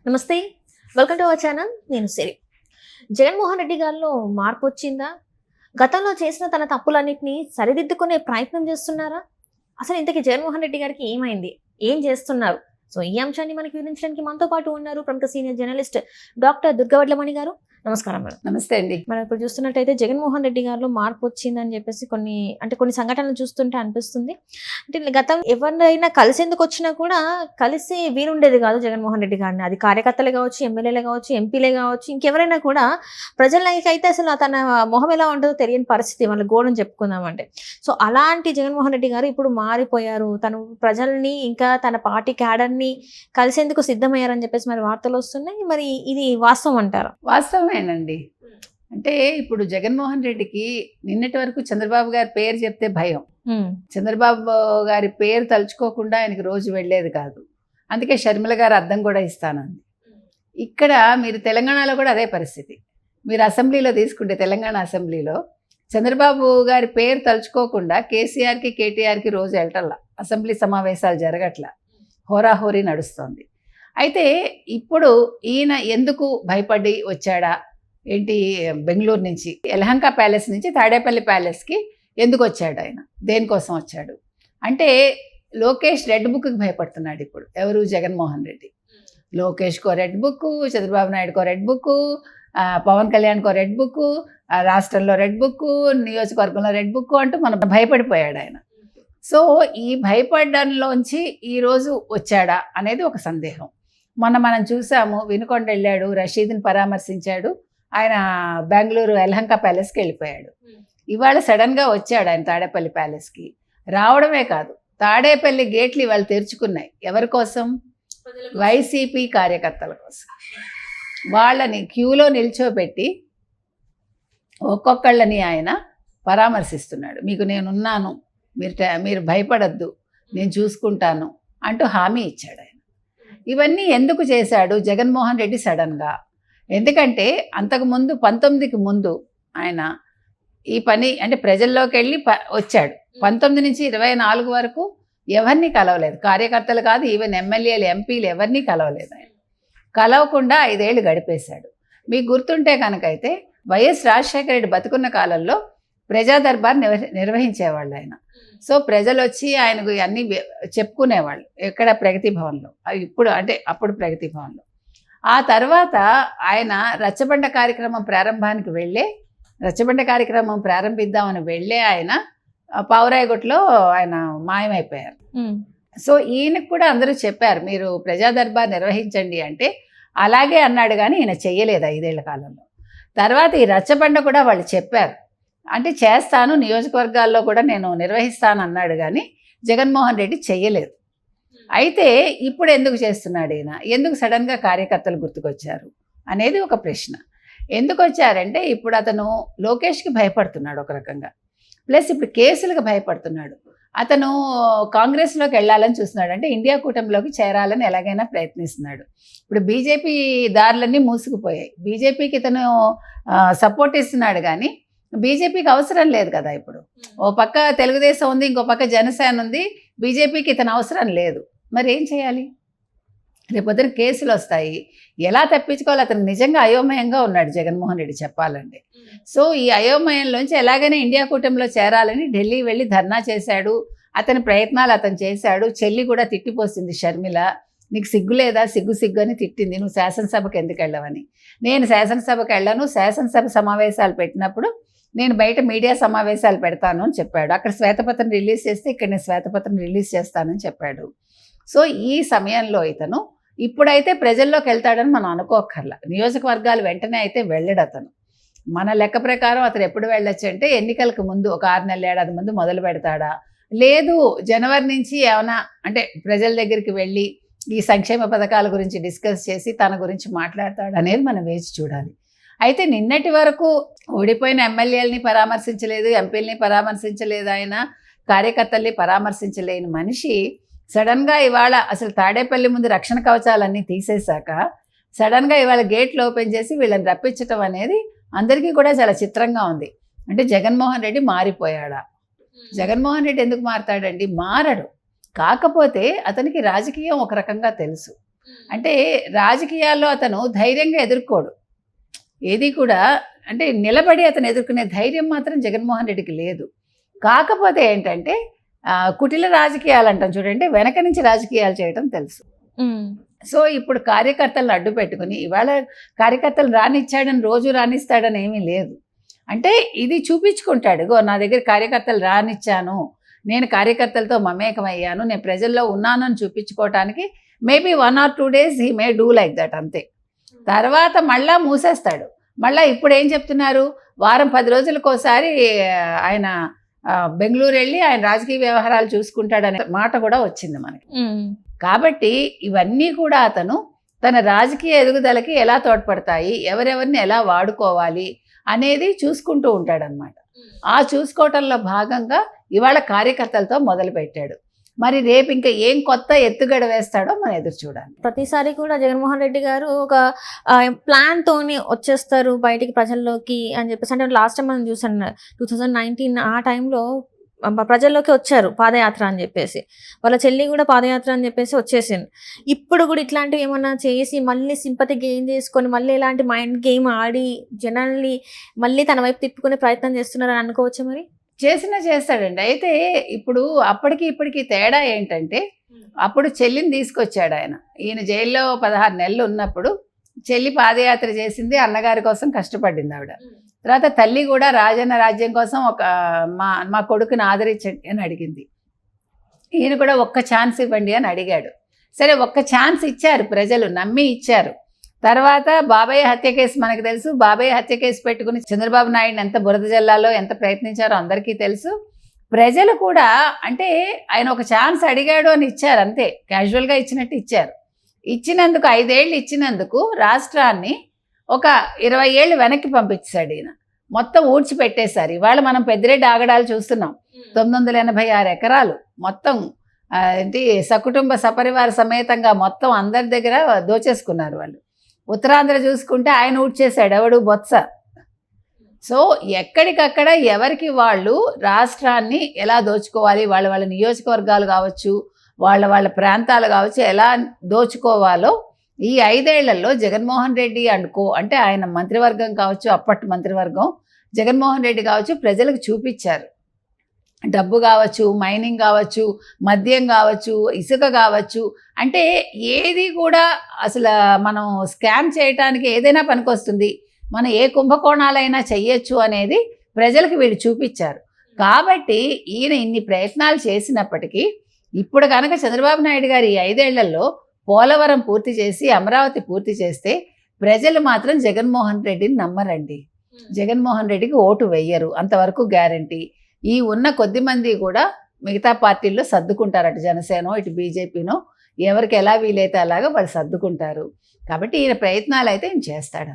నమస్తే, welcome to our channel. నేను సిరి. జగన్మోహన్ రెడ్డి గారిలో మార్పు వచ్చిందా? గతంలో చేసిన తన తప్పులన్నింటినీ సరిదిద్దుకునే ప్రయత్నం చేస్తున్నారా? అసలు ఇంతకీ జగన్మోహన్ రెడ్డి గారికి ఏమైంది? ఏం చేస్తున్నారు? సో ఈ అంశాన్ని మనకి వివరించడానికి మనతో పాటు ఉన్నారు ప్రముఖ సీనియర్ జర్నలిస్ట్ డాక్టర్ దుర్గవడ్లమణి గారు. నమస్కారం మేడం. నమస్తే అండి. మనం ఇప్పుడు చూస్తున్నట్టయితే జగన్మోహన్ రెడ్డి గారిలో మార్పు వచ్చిందని చెప్పేసి కొన్ని సంఘటనలు చూస్తుంటే అనిపిస్తుంది. అంటే గతం ఎవరినైనా కలిసేందుకు వచ్చినా కూడా కలిసి వీలుండేది కాదు జగన్మోహన్ రెడ్డి గారిని. అది కార్యకర్తలు కావచ్చు, ఎమ్మెల్యేలే కావచ్చు, ఎంపీలే కావచ్చు, ఇంకెవరైనా కూడా ప్రజలకి అయితే అసలు తన మొహం ఎలా ఉంటుందో తెలియని పరిస్థితి, వాళ్ళ గోడని చెప్పుకుందామంటే. సో అలాంటి జగన్మోహన్ రెడ్డి గారు ఇప్పుడు మారిపోయారు. తను ప్రజల్ని ఇంకా తన పార్టీ క్యాడర్ని కలిసేందుకు సిద్ధమయ్యారని చెప్పేసి మరి వార్తలు వస్తున్నాయి. మరి ఇది వాస్తవం అంటారా? వాస్తవమేనండి. అంటే ఇప్పుడు జగన్మోహన్ రెడ్డికి నిన్నటి వరకు చంద్రబాబు గారి పేరు చెప్తే భయం. చంద్రబాబు గారి పేరు తలుచుకోకుండా ఆయనకి రోజు వెళ్ళేది కాదు. అందుకే షర్మిల గారు అద్దం కూడా ఇస్తానంది. ఇక్కడ మీరు తెలంగాణలో కూడా అదే పరిస్థితి. మీరు అసెంబ్లీలో తీసుకుంటే తెలంగాణ అసెంబ్లీలో చంద్రబాబు గారి పేరు తలుచుకోకుండా కేసీఆర్కి కేటీఆర్కి రోజు వెళ్ళటల్లా, అసెంబ్లీ సమావేశాలు జరగట్లా, హోరాహోరీ నడుస్తోంది. అయితే ఇప్పుడు ఈయన ఎందుకు భయపడి వచ్చాడా ఏంటి? బెంగళూరు నుంచి యలహంక ప్యాలెస్ నుంచి తాడేపల్లి ప్యాలెస్కి ఎందుకు వచ్చాడు? ఆయన దేనికోసం వచ్చాడు అంటే లోకేష్ రెడ్ బుక్కి భయపడుతున్నాడు ఇప్పుడు. ఎవరు? జగన్మోహన్ రెడ్డి. లోకేష్కో రెడ్ బుక్, చంద్రబాబు నాయుడుకో రెడ్ బుక్, పవన్ కళ్యాణ్కో రెడ్ బుక్, రాష్ట్రంలో రెడ్ బుక్, నియోజకవర్గంలో రెడ్ బుక్ అంటూ మనం భయపడిపోయాడు ఆయన. సో ఈ భయపడడంలోంచి ఈరోజు వచ్చాడా అనేది ఒక సందేహం. మనం చూసాము, వినుకొండ వెళ్ళాడు, రషీద్ని పరామర్శించాడు, ఆయన బెంగళూరు యలహంక ప్యాలెస్కి వెళ్ళిపోయాడు. ఇవాళ సడన్గా వచ్చాడు ఆయన తాడేపల్లి ప్యాలెస్కి. రావడమే కాదు, తాడేపల్లి గేట్లు ఇవాళ తెరుచుకున్నాయి. ఎవరి కోసం? వైసీపీ కార్యకర్తల కోసం. వాళ్ళని క్యూలో నిల్చోబెట్టి ఒక్కొక్కళ్ళని ఆయన పరామర్శిస్తున్నాడు. మీకు నేనున్నాను, మీరు భయపడద్దు, నేను చూసుకుంటాను అంటూ హామీ ఇచ్చాడు ఆయన. ఇవన్నీ ఎందుకు చేశాడు జగన్మోహన్ రెడ్డి సడన్గా? ఎందుకంటే అంతకుముందు 19కి ముందు ఆయన ఈ పని అంటే ప్రజల్లోకి వెళ్ళి వచ్చాడు. 19 నుంచి 24 వరకు ఎవరిని కలవలేదు, కార్యకర్తలు కాదు, ఈవెన్ ఎమ్మెల్యేలు ఎంపీలు ఎవరిని కలవలేదు. ఆయన కలవకుండా 5 ఏళ్ళు గడిపేశాడు. మీకు గుర్తుంటే కనుకైతే వైఎస్ రాజశేఖర రెడ్డి బతుకున్న కాలంలో ప్రజా దర్బార్ నిర్వహించేవాళ్ళు ఆయన. సో ప్రజలు వచ్చి ఆయనకు అన్నీ చెప్పుకునేవాళ్ళు. ఎక్కడ? ప్రగతి భవన్లో. ఇప్పుడు అంటే అప్పుడు ప్రగతి భవన్లో. ఆ తర్వాత ఆయన రచ్చబండ కార్యక్రమం ప్రారంభిద్దామని వెళ్ళే ఆయన పావురాయగుట్లో ఆయన మాయమైపోయారు. సో ఈయనకు కూడా అందరూ చెప్పారు, మీరు ప్రజా దర్బార్ నిర్వహించండి అంటే అలాగే అన్నాడు, కానీ ఈయన చెయ్యలేదు 5 ఏళ్ల కాలంలో. తర్వాత ఈ రచ్చబండ కూడా వాళ్ళు చెప్పారు, అంటే చేస్తాను, నియోజకవర్గాల్లో కూడా నేను నిర్వహిస్తాను అన్నాడు, కానీ జగన్మోహన్ రెడ్డి చెయ్యలేదు. అయితే ఇప్పుడు ఎందుకు చేస్తున్నాడు ఈయన? ఎందుకు సడన్గా కార్యకర్తలు గుర్తుకొచ్చారు అనేది ఒక ప్రశ్న. ఎందుకు వచ్చారంటే ఇప్పుడు అతను లోకేష్కి భయపడుతున్నాడు ఒక రకంగా, ప్లస్ ఇప్పుడు కేసులకు భయపడుతున్నాడు. అతను కాంగ్రెస్లోకి వెళ్ళాలని చూస్తున్నాడు, అంటే ఇండియా కూటమిలోకి చేరాలని ఎలాగైనా ప్రయత్నిస్తున్నాడు. ఇప్పుడు బీజేపీ దారులన్నీ మూసుకుపోయాయి. బీజేపీకి ఇతను సపోర్ట్ ఇస్తున్నాడు, కానీ బీజేపీకి అవసరం లేదు కదా. ఇప్పుడు ఓ పక్క తెలుగుదేశం ఉంది, ఇంకో పక్క జనసేన ఉంది, బీజేపీకి ఇతను అవసరం లేదు. మరి ఏం చేయాలి? రేపొద్దున కేసులు వస్తాయి, ఎలా తప్పించుకోవాలి? అతను నిజంగా అయోమయంగా ఉన్నాడు జగన్మోహన్ రెడ్డి చెప్పాలంటే. సో ఈ అయోమయంలోంచి ఎలాగైనా ఇండియా కూటమిలో చేరాలని ఢిల్లీ వెళ్ళి ధర్నా చేశాడు. అతని ప్రయత్నాలు అతను చేశాడు. చెల్లి కూడా తిట్టిపోసింది షర్మిల, నీకు సిగ్గు లేదా? సిగ్గు అని తిట్టింది, నువ్వు శాసనసభకు ఎందుకు వెళ్ళవని. నేను శాసనసభకు వెళ్ళను, శాసనసభ సమావేశాలు పెట్టినప్పుడు నేను బయట మీడియా సమావేశాలు పెడతాను అని చెప్పాడు. అక్కడ శ్వేతపత్రం రిలీజ్ చేస్తే ఇక్కడ నేను శ్వేతపత్రం రిలీజ్ చేస్తానని చెప్పాడు. సో ఈ సమయంలో ఇతను ఇప్పుడైతే ప్రజల్లోకి వెళ్తాడని మనం అనుకోక్కర్లా. నియోజకవర్గాలు వెంటనే అయితే వెళ్ళడు అతను. మన లెక్క ప్రకారం అతను ఎప్పుడు వెళ్ళొచ్చు అంటే ఎన్నికలకు ముందు ఒక 6 నెలల ఏడాది ముందు మొదలు పెడతాడా, లేదు జనవరి నుంచి ఏమైనా అంటే ప్రజల దగ్గరికి వెళ్ళి ఈ సంక్షేమ పథకాల గురించి డిస్కస్ చేసి తన గురించి మాట్లాడతాడు అనేది మనం వేచి చూడాలి. అయితే నిన్నటి వరకు ఓడిపోయిన ఎమ్మెల్యేలని పరామర్శించలేదు, ఎంపీలని పరామర్శించలేదు, ఆయన కార్యకర్తల్ని పరామర్శించలేని మనిషి సడన్గా ఇవాళ అసలు తాడేపల్లి ముందు రక్షణ కవచాలన్నీ తీసేశాక సడన్గా ఇవాళ గేట్లు ఓపెన్ చేసి వీళ్ళని రప్పించటం అనేది అందరికీ కూడా చాలా చిత్రంగా ఉంది. అంటే జగన్మోహన్ రెడ్డి మారిపోయాడా? జగన్మోహన్ రెడ్డి ఎందుకు మారతాడండి? మారడు. కాకపోతే అతనికి రాజకీయం ఒక రకంగా తెలుసు. అంటే రాజకీయాల్లో అతను ధైర్యంగా ఎదుర్కోడు ఏది కూడా, అంటే నిలబడి అతను ఎదుర్కొనే ధైర్యం మాత్రం జగన్మోహన్ రెడ్డికి లేదు. కాకపోతే ఏంటంటే కుటిల రాజకీయాలు అంటాం చూడండి, వెనక నుంచి రాజకీయాలు చేయడం తెలుసు. సో ఇప్పుడు కార్యకర్తలను అడ్డు పెట్టుకుని ఇవాళ కార్యకర్తలు రానిచ్చాడని రోజు రానిస్తాడని ఏమీ లేదు. అంటే ఇది చూపించుకుంటాడు, గో నా దగ్గర కార్యకర్తలు రానిచ్చాను, నేను కార్యకర్తలతో మమేకమయ్యాను, నేను ప్రజల్లో ఉన్నానని చూపించుకోవటానికి maybe 1 or 2 days he may do like that అంతే. తర్వాత మళ్ళా మూసేస్తాడు. మళ్ళీ ఇప్పుడు ఏం చెప్తున్నారు, వారం 10 రోజులకోసారి ఆయన బెంగళూరు వెళ్ళి ఆయన రాజకీయ వ్యవహారాలు చూసుకుంటాడనే మాట కూడా వచ్చింది మనకి. కాబట్టి ఇవన్నీ కూడా అతను తన రాజకీయ ఎదుగుదలకి ఎలా తోడ్పడతాయి, ఎవరెవరిని ఎలా వాడుకోవాలి అనేది చూసుకుంటూ ఉంటాడనమాట. ఆ చూసుకోవటంలో భాగంగా ఇవాళ కార్యకర్తలతో మొదలుపెట్టాడు. మరి రేపు ఇంకా ఏం కొత్త ఎత్తుగడ వేస్తాడో మనం ఎదురు చూడాలి. ప్రతిసారి కూడా జగన్మోహన్ రెడ్డి గారు ఒక ప్లాన్ తోని వచ్చేస్తారు బయటికి ప్రజల్లోకి అని చెప్పేసి. అంటే లాస్ట్ టైం మనం చూసాను 2019 ఆ టైంలో ప్రజల్లోకి వచ్చారు పాదయాత్ర అని చెప్పేసి, వాళ్ళ చెల్లి కూడా పాదయాత్ర అని చెప్పేసి వచ్చేసింది. ఇప్పుడు కూడా ఇట్లాంటివి ఏమన్నా చేసి మళ్ళీ సింపతి గెయిన్ చేసుకొని మళ్ళీ ఇలాంటి మైండ్ గేమ్ ఆడి జనాల్ని మళ్ళీ తన వైపు తిప్పుకునే ప్రయత్నం చేస్తున్నారని అనుకోవచ్చు. మరి చేస్తాడండి. అయితే ఇప్పుడు అప్పటికి ఇప్పటికి తేడా ఏంటంటే, అప్పుడు చెల్లిని తీసుకొచ్చాడు ఆయన. ఈయన జైల్లో 16 నెలలు ఉన్నప్పుడు చెల్లి పాదయాత్ర చేసింది, అన్నగారి కోసం కష్టపడింది ఆవిడ. తర్వాత తల్లి కూడా రాజన్న రాజ్యం కోసం ఒక మా కొడుకుని ఆదరించండి అని అడిగింది. ఈయన కూడా ఒక్క ఛాన్స్ ఇవ్వండి అని అడిగాడు. సరే ఒక్క ఛాన్స్ ఇచ్చారు, ప్రజలు నమ్మి ఇచ్చారు. తర్వాత బాబాయ్ హత్య కేసు మనకు తెలుసు. బాబాయ్ హత్య కేసు పెట్టుకుని చంద్రబాబు నాయుడుని ఎంత బురద జల్లాలో ఎంత ప్రయత్నించారో అందరికీ తెలుసు. ప్రజలు కూడా అంటే ఆయన ఒక ఛాన్స్ అడిగాడు అని ఇచ్చారు, అంతే క్యాజువల్గా ఇచ్చినట్టు ఇచ్చారు. ఇచ్చినందుకు 5 ఏళ్ళు ఇచ్చినందుకు రాష్ట్రాన్ని ఒక 20 ఏళ్ళు వెనక్కి పంపించాడు ఈయన. మొత్తం ఊడ్చిపెట్టేశారు. ఇవాళ మనం పెద్దిరెడ్డి ఆగడాలు చూస్తున్నాం. 986 ఎకరాలు మొత్తం ఏంటి సకుటుంబ సపరివార సమేతంగా మొత్తం అందరి దగ్గర దోచేసుకున్నారు వాళ్ళు. ఉత్తరాంధ్ర చూసుకుంటే ఆయన ఊడ్చేశాడు, ఎవడు బొత్స. సో ఎక్కడికక్కడ ఎవరికి వాళ్ళు రాష్ట్రాన్ని ఎలా దోచుకోవాలి, వాళ్ళ నియోజకవర్గాలు కావచ్చు, వాళ్ళ ప్రాంతాలు కావచ్చు, ఎలా దోచుకోవాలో ఈ 5 ఏళ్లలో జగన్మోహన్ రెడ్డి అంటే ఆయన మంత్రివర్గం కావచ్చు, అప్పటి మంత్రివర్గం జగన్మోహన్ రెడ్డి కావచ్చు ప్రజలకు చూపించారు. డబ్బు కావచ్చు, మైనింగ్ కావచ్చు, మద్యం కావచ్చు, ఇసుక కావచ్చు, అంటే ఏది కూడా అసలు మనం స్కామ్ చేయటానికి ఏదైనా పనికొస్తుంది, మనం ఏ కుంభకోణాలైనా చెయ్యొచ్చు అనేది ప్రజలకు వీళ్ళు చూపించారు. కాబట్టి ఈయన ఇన్ని ప్రయత్నాలు చేసినప్పటికీ ఇప్పుడు కనుక చంద్రబాబు నాయుడు గారు ఈ 5 ఏళ్లలో పోలవరం పూర్తి చేసి అమరావతి పూర్తి చేస్తే ప్రజలు మాత్రం జగన్మోహన్ రెడ్డిని నమ్మరండి, జగన్మోహన్ రెడ్డికి ఓటు వెయ్యరు, అంతవరకు గ్యారంటీ. ఈ ఉన్న కొద్ది మంది కూడా మిగతా పార్టీల్లో సర్దుకుంటారట, జనసేనో ఇటు బీజేపీనో, ఎవరికి ఎలా వీలైతే అలాగా వాళ్ళు సర్దుకుంటారు. కాబట్టి ఈయన ప్రయత్నాలు అయితే ఈయన చేస్తాడు.